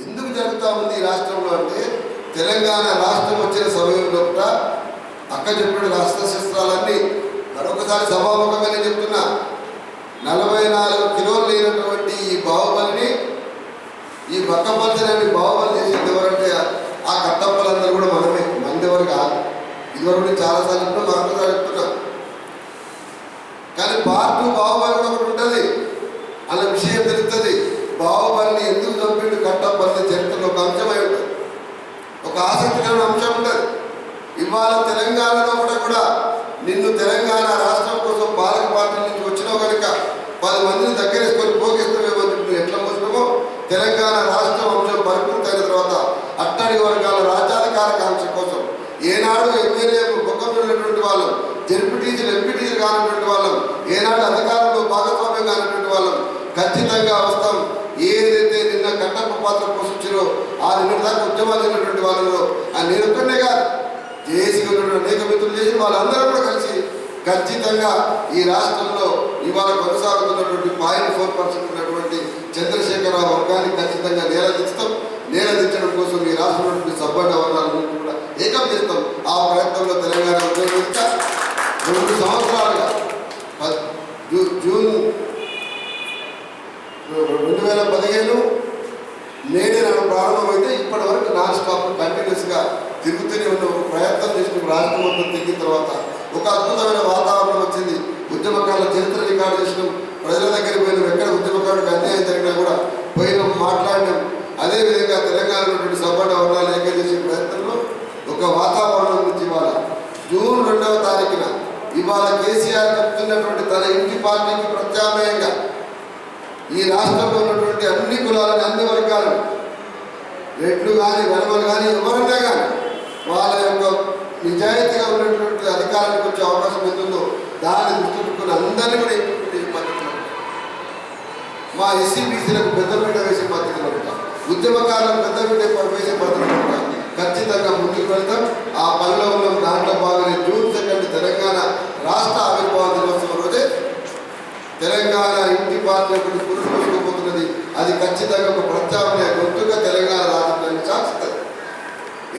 ఎందుకు జరుగుతూ ఉంది ఈ రాష్ట్రంలో అంటే, తెలంగాణ రాష్ట్రం వచ్చిన సమయంలో కూడా అక్క చెప్పిన అస్త్రశస్త్రాలన్నీ మరొకసారి సభాముఖంగా నేను చెప్తున్నా, 44 కిలోలు లేనటువంటి ఈ బాహుబలిని, ఈ బక్కపల్చని బాహుబలి చేసింది ఎవరంటే ఆ కట్టప్పలందరూ కూడా మనమే, మంది ఎవరు కాదు. ఇదివరకు నేను చాలాసార్లు చెప్తున్నా, మరొకసారి చెప్తున్నా. కానీ పార్ట్ బాహుబలి కూడా ఒకటి ఉంటుంది, అన్న విషయం తెలుస్తుంది. బాహుబలిని ఎందుకు చంపిండు కట్టప్పని చరిత్రలో ఒక అంశమై ఉంటుంది, ఒక ఆసక్తికరమైన అంశం ఉంటుంది. ఇవాళ తెలంగాణలో కూడా నిన్ను తెలంగాణ రాష్ట్రం కోసం పాలక పార్టీ నుంచి వచ్చినావు కనుక 10 మందిని దగ్గరేసుకొని పోగేస్తామేమో నువ్వు ఎట్లా వచ్చినామో, తెలంగాణ రాష్ట్రం అంశం పరిపూర్తి అయిన తర్వాత అట్టడి వర్గాల రాజ్యాధికార కాంక్ష కోసం ఏనాడు ఎమ్మెల్యే ముఖం ఉన్నటువంటి వాళ్ళం, జెడ్పీటీసీలు ఎంపీటీసీలు కానటువంటి వాళ్ళం, ఏనాడు అధికారంలో భాగస్వామ్యం కానటువంటి వాళ్ళం ఖచ్చితంగా వస్తాం. ఏదైతే నిన్న కట్టప్ప పాత్ర పోషించారో ఆ నిన్న దాకా ఉద్యమాలు అయినటువంటి వాళ్ళలో నేను ఒక్కనే కాదు, జేఏసీ అనేక మిత్రులు చేసి వాళ్ళందరూ కూడా కలిసి ఖచ్చితంగా ఈ రాష్ట్రంలో ఇవాళ కొనసాగుతున్నటువంటి 0.4% ఉన్నటువంటి చంద్రశేఖరరావు వర్గాన్ని ఖచ్చితంగా నేలదించడం కోసం ఈ రాష్ట్రంలో సబ్బండ వర్గాలను కూడా ఏకం చేస్తాం. ఆ ప్రయత్నంలో తెలంగాణ ఉద్యోగం 2 సంవత్సరాలుగా జూన్ 2015 నేనే నాకు ప్రారంభమైతే ఇప్పటి వరకు నాన్ స్టాప్ కంటిన్యూస్గా తిరుగుతూనే ఉన్న ఒక ప్రయత్నం చేసిన రాష్ట్రం మొత్తం తిరిగిన తర్వాత ఒక అద్భుతమైన వాతావరణం వచ్చింది. ఉద్యమకారుల చరిత్ర రికార్డు చేసినాం, ప్రజల దగ్గరికి పోయినాం, ఎక్కడ ఉద్యమకారుడికి అన్యాయం జరిగినా కూడా పోయినాం, మాట్లాడినాం. అదేవిధంగా తెలంగాణలో సబ్బండ వర్గాలు ఏకం చేసే ప్రయత్నంలో ఒక వాతావరణం నుంచి ఇవాళ జూన్ 2వ తారీఖున ఇవాళ కేసీఆర్ చెప్తున్నటువంటి తన ఇంటి పార్టీకి ప్రత్యామ్నాయంగా ఈ రాష్ట్రంలో ఉన్నటువంటి అన్ని కులాలను, అన్ని వర్గాలను, రెడ్లు కానీ వెనమలు కానీ ఎవరైనా కానీ వాళ్ళ యొక్క నిజాయితీగా ఉన్నటువంటి అధికారానికి వచ్చే అవకాశం ఎంతుందో దాన్ని దృష్టి పెట్టుకుని అందరినీ కూడా ఇంప్లిమెంట్ చేసే పద్ధతిలో మా ఎస్సీబీసీలకు పెద్దపీట వేసే పద్ధతిలో ఉంటాం, ఉద్యమకారులకు పెద్దపీట వేసే పద్ధతిలో ఉంటాం. ఖచ్చితంగా ముందుకు వెళ్తాం. ఆ పనిలో ఉన్న దాంట్లో భాగంగా జూన్ 2 తెలంగాణ రాష్ట్ర ఆవిర్భావ దినోత్సవం రోజే తెలంగాణ ఇంటి పార్టీ ఒకటి పురుషుకోబోతున్నది. అది ఖచ్చితంగా ఒక ప్రత్యామ్నాయ గొంతుగా తెలంగాణ